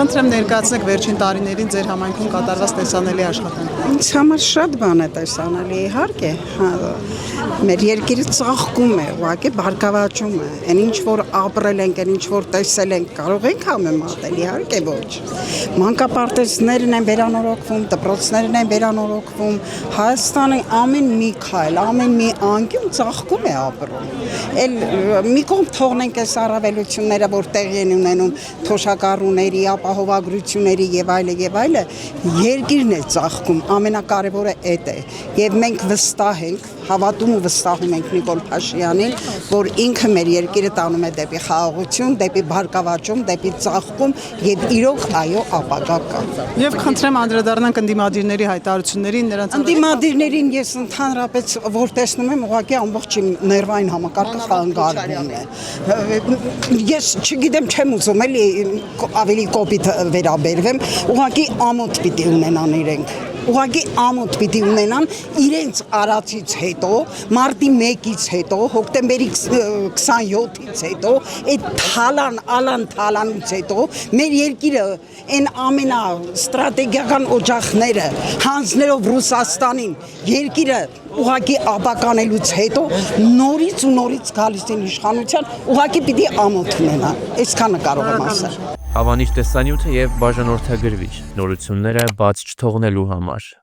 Խնդրեմ ներկայացնեք վերջին տարիներին ձեր համայնքում կատարված տեսանելի աշխատանք։ Ինձ համար շատ բան է տեսանելի, իհարկե, մեր երկիրը ծաղկում է, ուղղակի բարգավաճում է, այն ինչ որ ապրել ենք, այն ինչ որ տեսել ենք, կարող ենք համեմատել, իհարկե ոչ։ Մանկապարտեզներն են վերանորոգվում, դպրոցներն են վերանորոգվում, Հայաստանի ամեն մի քայլ, ամեն մի անկյուն ծաղկում է ապրում։ Էլ մի կողմ թողնենք այս առավելությունները, որ տեղի են ունենում թոշակառուների, ապահովագրությունների եւ այլը, երկիրն է ծաղկում, ամենակարևորը այդ է։ Եվ մենք վստահ ենք, հավատում ու վստահում ենք Նիկոլ Փաշինյանին, որ ինքը մեր երկիրը տանում է դեպի խաղաղություն, դեպի բարգավաճում, դեպի ծաղկում եւ իրոք այո ապագա կա։ Եվ խնդրեմ անդրադառնանք ընդդիմադիրների հայտարարություններին, նրանց Ընդդիմադիրներին ես ընդհանրապես որ տեսնում եմ, ուղղակի ամբողջ ներվային համակարգը խանգարվում է։ Ես չգիտեմ, չեմ ուզում էլի ավելի կոպիտ վերաբերվեմ, ուղղակի ամոթ պիտի ունենան իրենք։ Ուղղակի ամոթ պիտի ունենան իրենց արածից հետո, մարտի 1-ից հետո, հոկտեմբերի 27-ից հետո, այդ թալանից հետո մեր երկիրը այն ամենաստրատեգիական օջախները հանձնելով Ռուսաստանին, երկիրը ուղղակի ապականելուց հետո նորից գալիս են իշխանության, ուղղակի պիտի ամոթ ունենան, այսքանը կարող եմ ասել։ Հավանիչ տեսանյութը եւ բաժանորդագրվիչ նորությունները բաց չթողնելու համար։